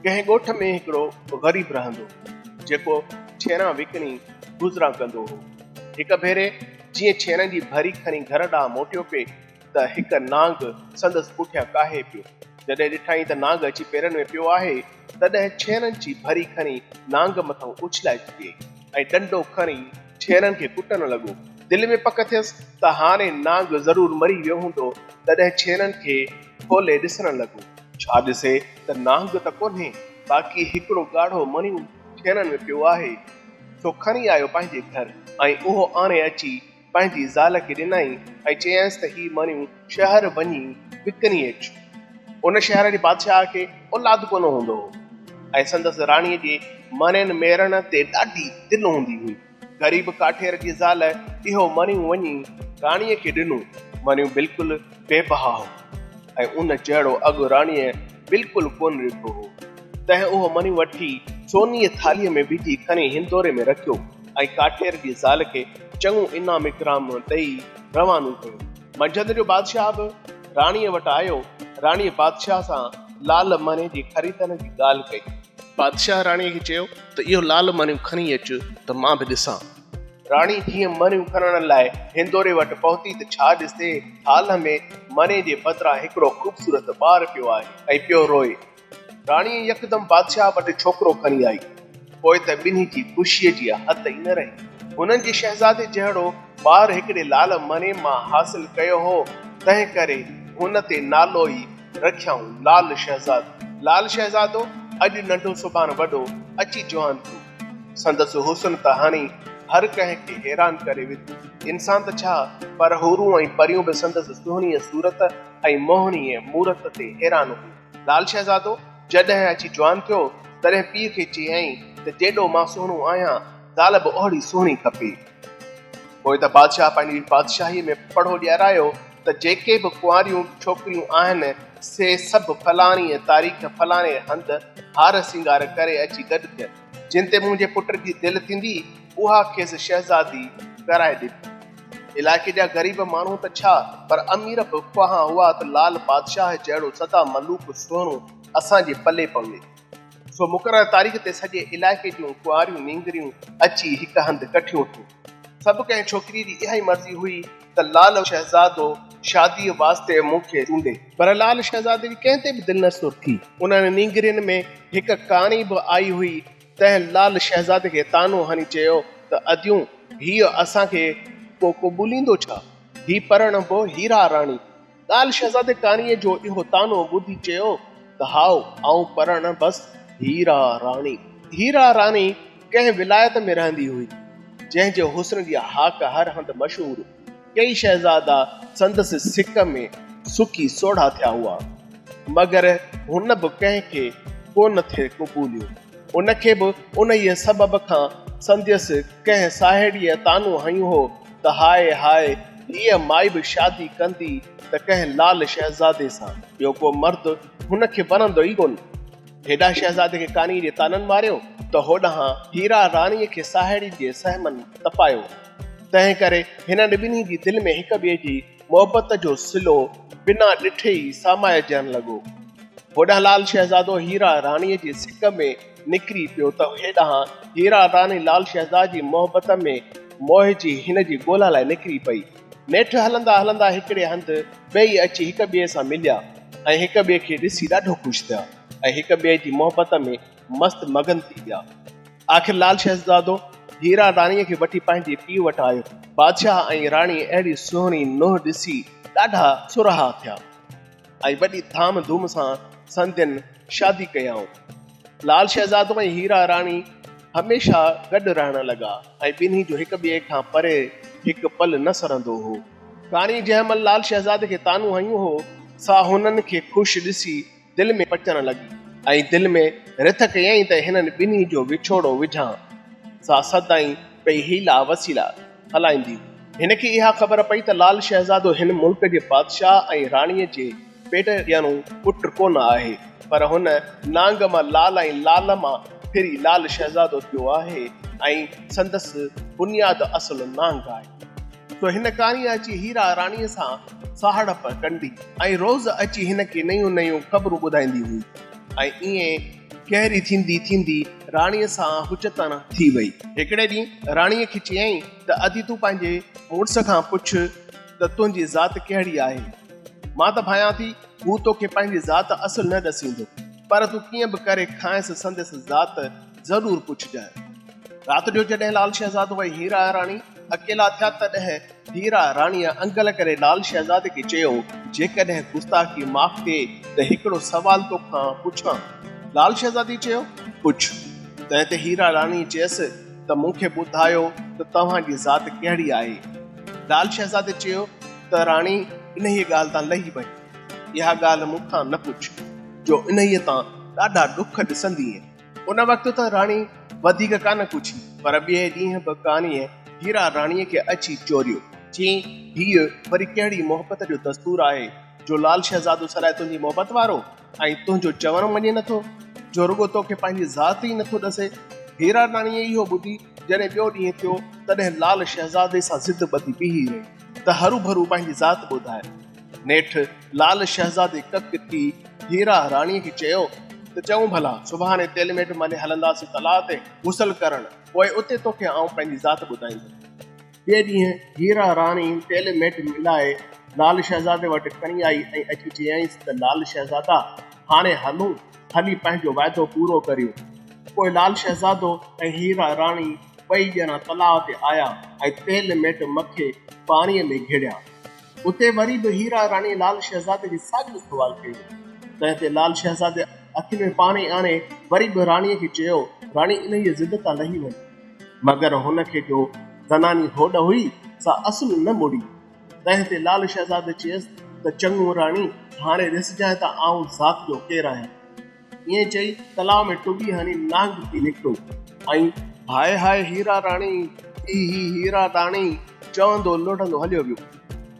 कंहिं ॻोठ में हिकिड़ो ग़रीब रहंदो जेको छेना विकिणी गुज़रा कंदो हो। हिकु भेरे जीअं छेननि जी भरी खणी घर ॾांहुं मोटियो पिए त हिकु नांग संदसि पुठियां काहे पियो। जॾहिं ॾिठईं त नांग अची पेरनि में पियो आहे तॾहिं छेननि जी भरी खणी नांग मथां उछलाए छॾियईं ऐं डंडो खणी छेननि खे कुटण लॻो। दिलि में पक थियसि त हाणे नांग ज़रूरु मरी वियो हूंदो। तॾहिं छेननि खे खोले ॾिसण लॻो। छा ॾिसे त नांग त कोन्हे, बाक़ी हिकिड़ो ॻाढ़ो मणियूं छेननि में पियो आहे। सो खणी आयो पंहिंजे घर ऐं उहो आणे अची पंहिंजी ज़ाल खे ॾिनई ऐं चयईंसि त ही मणियूं शहर वञी विकिणी अच। उन शहर जे बादशाह खे औलाद कोन हूंदो हो ऐं संदसि राणीअ जे मरण मेरण ते ॾाढी दिलि हूंदी हुई। ग़रीब काठेर जी ज़ाल इहो मणियूं वञी राणीअ खे ॾिनो। मणियूं बिल्कुलु बेबहा हो ऐं उन जहिड़ो अघु राणीअ बिल्कुलु कोन ॾिठो हो। तंहिं उहो मणियूं वठी सोनीअ थालीअ में विझी खणी हिंदोरे में रखियो ऐं काठेर जी ज़ाल खे चङो इनाम इकराम ॾेई रवानो कयो। मंझंदि जो बादशाह बि राणीअ वटि आयो। राणीअ बादशाह सां लाल मणे जी ख़रीदण जी ॻाल्हि कई। बादशाह राणीअ खे चयो त इहो लाल मणियूं खणी अच त मां बि ॾिसां। राणी जीअं मणियूं खणण लाइ हिंदोरे वटि पहुती त छा ॾिसे, थाल में मणे जे बदिरां हिकिड़ो ख़ूबसूरत ॿारु पियो आहे ऐं पियो रोए। राणी यकदमि बादशाह वटि छोकिरो खणी आई। पोइ त ॿिन्ही जी ख़ुशीअ जी हद ई न रही। हुननि जे शहज़ादे जहिड़ो ॿारु हिकिड़े लाल मणे मां हासिल कयो हो, तंहिं करे हुन ते नालो ई रखियाऊं लाल शहज़ादो। लाल शहज़ादो अॼु नंढो सुभाणे वॾो अची जवान थियो। संदसि हुस्न त हाणे हर कंहिंखे हैरान करे विधो। इंसान त छा, पर हुरूं ऐं परियूं बि संदसि सुहिणीअ सूरत ऐं मोहनीअ मूरत ते हैरान हो। लाल शहज़ादो जॾहिं अची जवान थियो तॾहिं पीउ खे चयईं त जेॾो मां सुहिणो आहियां, ज़ाल बि ओहिड़ी सुहिणी खपे। पोइ त बादशाह पंहिंजी बादशाहीअ में पढ़ो ॾियारायो त जेके बि कुंवारियूं छोकिरियूं आहिनि से सभु फलाणीअ तारीख़ फलाणे हंधि हार सिंगार करे अची गॾु थियनि। जिन ते मुंहिंजे पुट जी दिलि थींदी उहा खेसि शहज़ादी कराए ॾिनी। इलाइक़े जा ग़रीब माण्हू त छा, पर अमीर बि ख़्वाहा हुआ त लाल बादशाह जहिड़ो सदा मलूक सुहिणो असांजे पले पवे। सो मुक़ररु तारीख़ ते सॼे इलाइक़े जूं कुंवारियूं नींगरियूं अची हिकु हंधि कठियूं थियूं। सभु कंहिं छोकिरीअ जी इहा ई मर्ज़ी हुई त लाल शहज़ादो शादीअ वास्ते मूंखे चूंडे, पर लाल शहज़ादे जी कंहिं ते बि दिलि न सुर थी। उन्हनि नींगरियुनि में हिकु काणी बि आई हुई। तंहिं लाल शहज़ादे खे तानो हणी चयो त अदियूं हीअ असांखे को क़बूलींदो छा? ही परणबो हीरा राणी। लाल शहज़ादे काणीअ जो इहो तानो ॿुधी चयो त हाओ आऊं परण बसि हीरा राणी। हीरा राणी कंहिं विलायत में रहंदी हुई जंहिंजे हुस्न जी हाक हर हंधि मशहूर। कई शहज़ादा संदसि सिक में सुकी सोढ़ा थिया हुआ, मगर हुन बि कंहिंखे कोन थे क़बूलियो। उनखे बि उन ई सबब खां संदसि कंहिं साहेड़ीअ तानो हयूं हो त हाय हाय हीअ माई बि शादी कंदी त कंहिं लाल शहज़ादे सां, ॿियो को मर्द हुनखे वणंदो ई कोन। हेॾा शहज़ादे खे कानी जे ताननि मारियो त होॾां हीरा राणीअ खे साहेड़ी जे सहमन तपायो। तंहिं करे हिननि ॿिन्ही जी दिलि में हिक ॿिए जी मोहबत जो सिलो बिना ॾिठे ई समाइजण लॻो। होॾां लाल शहज़ादो हीरा राणीअ जी सिक में निकिरी पियो त हेॾां हीरा राणी लाल शहज़ाद जी मोहबत में मोहिजी हिन जी ॻोल्हा लाइ निकिरी पई। नेठि हलंदा हलंदा हिकिड़े हंधि ॿई अची हिक ॿिए सां मिलिया ऐं हिक ॿिए खे ॾिसी ॾाढो ख़ुशि थिया ऐं हिक ॿिए जी मोहबत में मस्त मगन थी विया। आख़िर लाल शहज़ादो हीरा राणीअ खे वठी पंहिंजे पीउ वटि आयो। बादशाह ऐं राणी अहिड़ी सुहिणी नोह ॾिसी ॾाढा सुरहा थिया ऐं वॾी धाम धूम सां संदियुनि शादी कयाऊं। लाल शहज़ादो ऐं हीरा राणी हमेशा गॾु रहण लॻा ऐं ॿिन्ही जो हिक ॿिए खां परे हिकु पल न सरंदो हो। काणी जंहिं महिल लाल शहज़ादे खे तानू हयूं हो सा हुननि खे ख़ुशि ॾिसी दिलि में पचण लॻी ऐं दिलि में रिथ कयईं त हिननि ॿिन्ही जो विछोड़ो विझां। सा सदाईं पई हीला वसीला हलाईंदी। हिनखे इहा ख़बर पई त लाल शहज़ादो हिन मुल्क जे बादशाह ऐं राणीअ जे पेट ॼणो पुट कोन आहे, पर हुन नांग मां लाल ऐं लाल मां फिरी लाल शहज़ादो थियो आहे ऐं संदसि बुनियाद असुल नांग आहे। तो हिन काणीअ अची हीरा राणीअ सां साहड़प कंदी ऐं रोज़ अची हिन खे नयूं नयूं ख़बरूं ॿुधाईंदी हुई ऐं ईअं कहिड़ी थींदी थींदी राणीअ सां हुचतन थी वई। हिकिड़े ॾींहुं राणीअ खे चयईं त अदी तूं पंहिंजे मुड़ुस खां पुछ त तुंहिंजी ज़ात कहिड़ी आहे। मां त भायां थी हू तोखे पंहिंजी ज़ात असुल न ॾसींदो, पर तूं कीअं बि करे खांइसि संदसि ज़ात ज़रूर पुछजांइ। राति जो जॾहिं लाल शहज़ादो ऐं हीरा राणी अकेला थिया तॾहिं हीरा राणीअ अंगल करे लाल शहज़ादे खे चयो, जेकॾहिं गुस्ताखी माफ़ थिए त हिकिड़ो सवाल तोखां पुछां। लाल शहज़ादी चयो, पुछ। तंहिं ते हीरा राणी चयसि त मूंखे ॿुधायो त तव्हांजी ज़ात कहिड़ी आहे। लाल शहज़ादे चयो त राणी इन ॻाल्हि तां लही वई, इहा ॻाल्हि मूंखां न पुछ, जो इन्हीअ तां ॾाढा ॾुख ॾिसंदीअ। उन वक़्तु त राणी वधीक कान पुछी, पर ॿिए ॾींहं बि कानीअ हीरा राणीअ खे अची चोरियो। चई, हीअ वरी कहिड़ी मोहबत जो दस्तूर आहे जो लाल शहज़ादो सदाए तुंहिंजी मोहबत वारो ऐं तुंहिंजो चवण मञे नथो, जो रुगो तोखे पंहिंजी ज़ात ई नथो ॾसे। हीरा राणीअ इहो ॿुधी जॾहिं ॿियो ॾींहुं थियो तॾहिं लाल शहज़ादे सां ज़िद ॿधी बीही रही त हरू भरू पंहिंजी ज़ात ॿुधाए। नेठि लाल शहज़ादे कक थी हीरा राणीअ खे चयो त चऊं भला सुभाणे तेल मेट मले हलंदासीं तलाउ ते गुसल करण, पोइ उते तोखे आऊं पंहिंजी ज़ात ॿुधाईंदुमि। ॿिए ॾींहुं हीरा राणी तेल मेट मिलाए लाल शहज़ादे वटि खणी आई ऐं अची चयईंसि त लाल शहज़ादा, हाणे हलूं, हली पंहिंजो वाइदो पूरो करियो। पोइ लाल शहज़ादो ऐं हीरा राणी ॿई ॼणा तलाउ ते आया ऐं तेल मेट मखे पाणीअ में घिड़िया। उते वरी बि हीरा राणी लाल शहज़ादे खे साॻियो सुवाल कयो। तंहिं ते लाल शहज़ादे अखियुनि में पाणी आणे वरी बि राणीअ खे चयो। राणी इन जी ज़िद तां लही वई, मगर हुनखे जो ज़नानी होॾ हुई सा असुल न मुड़ी। तंहिं ते लाल शहज़ादे चयसि त चङो राणी, हाणे ॾिसजांइ त आऊं ज़ात जो केरु आहियां। ईअं चई तलाउ में टुॿी हणी नांग थी निकितो ऐं हाय हाय हीरा राणी, ही हीरा राणी चवंदो लुढ़ंदो हलियो वियो।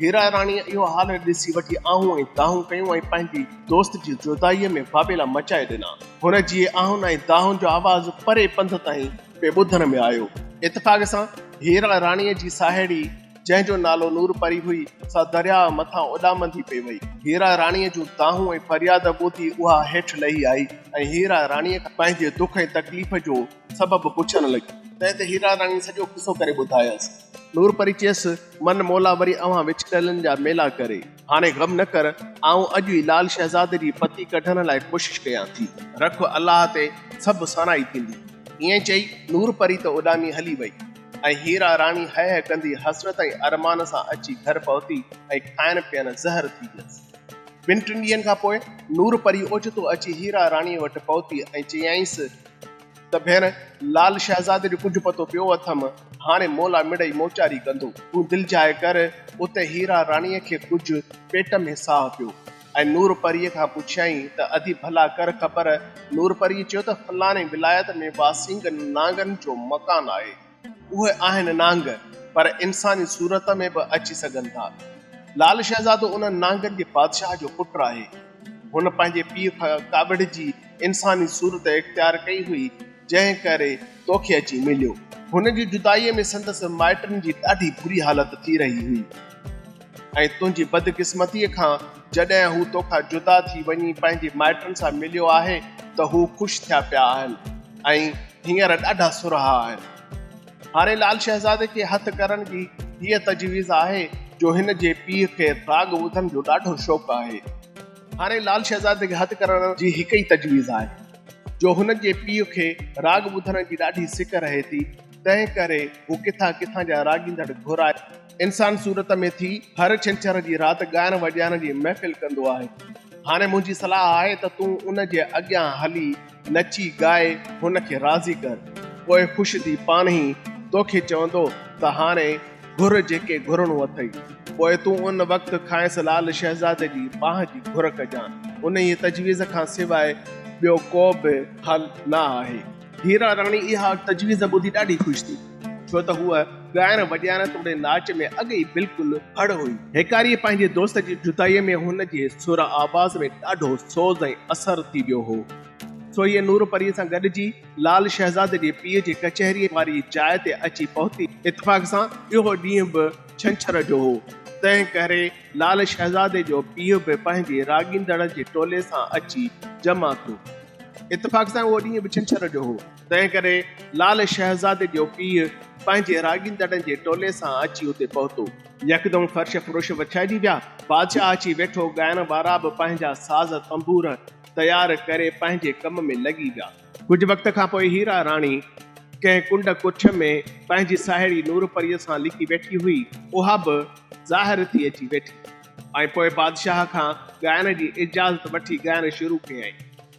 हीरा राणीअ इहो हाल ॾिसी वठी आहूं ऐं दाहूं कयूं ऐं पंहिंजी दोस्त जी जुदाईअ में बाबेला मचाए ॾिना। हुन जी आहुनि ऐं दाहुनि जो आवाज़ परे पंध ताईं पे ॿुधण में आयो। इतफाक़ सां हीरा राणीअ जी साहेड़ी जंहिंजो नालो नूर परी हुई सा दरिया मथां उॾामंदी पई वई। हीरा राणीअ जूं दाहूं ऐं फरियाद ॿुधी उहा हेठि लही आई ऐं हीरा राणीअ खां पंहिंजे दुख ऐं तकलीफ़ जो सबबु पुछण लॻी। तंहिं ते हीरा राणी सॼो किसो करे ॿुधायसि। नूर परी चयसि, मन मौला वरी अवां विचड़लनि जा मेला करे, हाणे गम न कर, आऊं अॼु ई लाल शहज़ादे जी पती कढण लाइ कोशिश कयां थी, रख अलाह ते सभु सनाई थींदी। ईअं चई नूर परी त उॾामी हली वई ऐं हीरा राणी हय कंदी हसरत ऐं अरमान सां अची घर पहुती ऐं खाइण पीअण ज़हर थी वियसि। ॿिनि टिनि ॾींहंनि खां पोइ नूर परी ओचितो अची हीरा राणीअ वटि पहुती ऐं चयाईंसि त भेण, लाल शहज़ादे जो कुझु पतो पियो अथमि, हाणे मौला मिड़ई मोचारी कंदो, तूं दिलि जाए कर। उते हीरा राणीअ खे कुझु पेट में साह पियो ऐं नूर परीअ खां पुछियईं त अधी भला कर ख़बर। नूर परीअ चयो त फलाणे विलायत में वासिंग नांगनि जो मकान आहे। उहे आहिनि नांग, पर इंसानी सूरत में बि अची सघनि था। लाल शहज़ादो उन नांगनि जे बादशाह जो पुटु आहे। हुन पंहिंजे पीउ खां काबिड़ जी इंसानी सूरत इख्तियार कई हुई, जंहिं करे तोखे अची मिलियो। हुन जी जुदाईअ में संदसि माइटनि जी ॾाढी बुरी हालत थी रही हुई ऐं तुंहिंजी बदकिस्मतीअ खां जॾहिं हू तोखां जुदा थी वञी पंहिंजे माइटनि सां मिलियो आहे त हू ख़ुशि थिया पिया आहिनि ऐं हींअर ॾाढा सुरहा आहिनि। हाणे लाल शहज़ादे खे हथ करण जी हीअ तजवीज़ आहे जो हिन जे पीउ खे राग ॿुधण जो ॾाढो शौक़ु आहे। हाणे लाल शहज़ादे खे हथ करण जी हिकु ई तजवीज़ आहे जो हुन जे पीउ खे राग ॿुधण जी ॾाढी सिक रहे थी, तंहिं करे हू किथां किथां जा रागींदड़ घुराए इंसान सूरत में थी हर छंछर जी राति ॻाइण वॼाइण जी महफ़िल कंदो आहे। हाणे मुंहिंजी सलाह आहे त तूं उन जे अॻियां हली नची ॻाए हुन खे राज़ी कर, पोइ ख़ुशि थी पाण ई तोखे चवंदो त हाणे घुर जेके घुरणो अथई, पोइ तूं उन वक़्तु खांइसि लाल शहज़ादे जी बाहि जी घुर कजांइ। उन ई तजवीज़ खां सवाइ ॿियो को बि हल न आहे। हीरा राणी इहा तजवीज़ ॿुधी ॾाढी ख़ुशि थी, छो त हूअ ॻाइण वॼाइण तोड़े नाच में अॻे ई बिल्कुलु हड़ हुई। हिकारीअ पंहिंजे दोस्त जी जुदाईअ में हुन जे सुर आवाज़ में ॾाढो सोज़ ऐं असर थी वियो हो। सो इहे नूर परीअ सां गॾिजी लाल शहज़ादे जे पीउ जे कचहरीअ वारी जाइ ते अची पहुती। इत्तफ़ाक़ सां इहो ॾींहुं बि छंछर जो हो, तंहिं करे लाल शहज़ादे जो पीउ बि पंहिंजे रागींदड़ जे टोले सां अची जमा थियो। इतफाक़ सां उहो ॾींहुं बि छंछर जो हो। तंहिं करे लाल शहज़ादे जो पीउ पंहिंजे राॻींदड़नि जे टोले सां अची उते पहुतो। यकदम फर्श फुरुश विछाइजी विया। बादशाह अची वेठो। ॻाइण वारा बि पंहिंजा साज़ तंबूर तयार करे पंहिंजे कम में लॻी विया। कुझु वक़्त खां पोइ हीरा राणी कंहिं कुंड कुछ में पंहिंजी साहेड़ी नूरपरीअ सां लिकी वेठी हुई। उहा बि ज़ाहिर थी अची वेठी ऐं पोइ बादशाह खां ॻाइण जी इजाज़त वठी ॻाइण शुरू कयई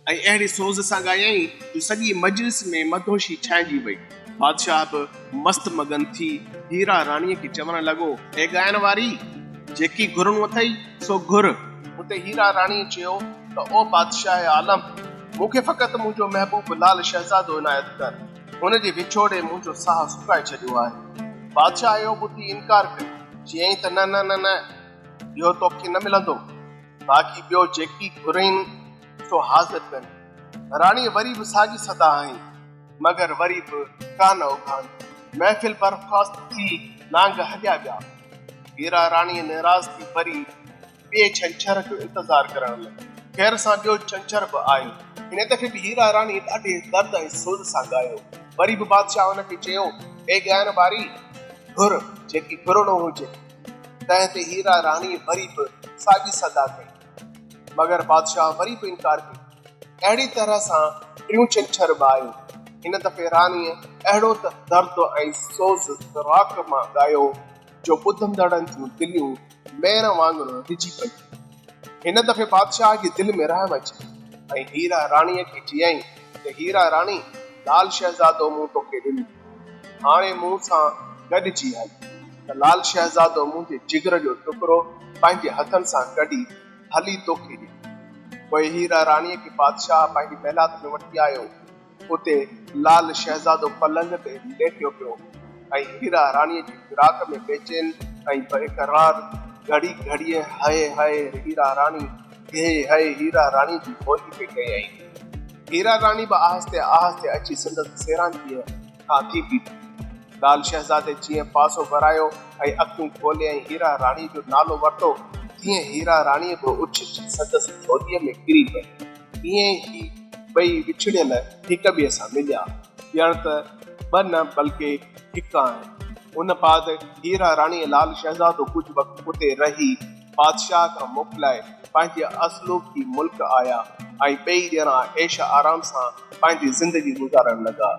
ऐं अहिड़ी सोज़ सां ॻायई जो सॼी मजलिस में मदहोशी छाइजी वई। बादशाह बि मस्त मगन थी हीरा राणीअ खे चवण लॻो, ए ॻाइण वारी, जेकी घुरणो अथई सो घुर। उते हीरा राणीअ चयो त ओ बादशाह आलम, मूंखे फ़क़ति मुंहिंजो महबूब लाल शहज़ादो इनायत कर। हुन जे विछोड़े मुंहिंजो साह सुकाए छॾियो आहे। बादशाह इहो ॿुधी इनकार कयो। चयईं त न न न न, इहो तोखे न मिलंदो। बाक़ी ॿियो जेकी घुरईं सो हाज़िर कनि। राणी वरी बि साॻी सदा आई, मगर वरी बि कान उभान। महफ़िल बर्खास्त थी नांग हलिया विया। हीरा राणी निराज़ थी वरी ॿिए छंछर जो इंतज़ार करण लॻी। ख़ैर सां ॿियो छंछर बि आयो। हिन दफ़े बि हीरा राणी ॾाढे दर्द ऐं सोज़ सां ॻायो। वरी बि बादशाह हुनखे चयो, ए ॻाइण वारी, घुर जेकी घुरणो हुजे। तंहिं ते हीरा राणी वरी बि साॻी सदा कई, मगर बादशाह वरी बि इनकार कयो। अहिड़ी तरह सां टियों छंछर बि आयो। हिन दफ़े राणीअ अहिड़ो त दर्द ऐं सोज़ राख मां ॻायो जो ॿुधंदड़नि जूं दिलियूं मेर वांगुरु रिझी पई। हिन दफ़े बादशाह जी दिलि में रहम अची ऐं हीरा राणीअ खे चयईं त हीरा राणी, लाल शहज़ादो मूं तोखे ॾिनो, हाणे मूं सां गॾिजी हल। त लाल शहज़ादो मुंहिंजे जिगर जो टुकड़ो पंहिंजे हथनि सां कढी हली तोखे ॾिनो। पोइ हीरा राणीअ खे बादशाह पंहिंजी महिलात में वठी आयो। उते लाल शहज़ादो पलंग ते लेटियो पियो ऐं हीरा राणीअ जी फिराक में बेचैन ऐं बेक़रार घड़ी घड़ीअ हाय हाय हीरा राणी, हे हाय हीरा राणी जी ॿोली पे कयई। हीरा राणी बि आहिस्ते आहिस्ते अची संदसि सेरानीअ खां थी बीठी। लाल शहज़ादे जीअं पासो भरायो ऐं अखियूं खोले ऐं हीरा राणी जो नालो वरितो, तीअं हीरा राणीअ बि उछी संदसि झोलीअ में किरी पई। ईअं ई ॿई विछड़ियल हिक ॿिए सां मिलिया। ॼण त ॿ न बल्कि हिकु आहिनि। उन बाद हीरा राणीअ लाल शहज़ादो कुझु वक़्तु उते रही बादशाह खां मोकिलाए पंहिंजे असलूकी मुल्क आया ऐं ॿई ॼणा ऐश आराम सां पंहिंजी ज़िंदगी गुज़ारण लॻा।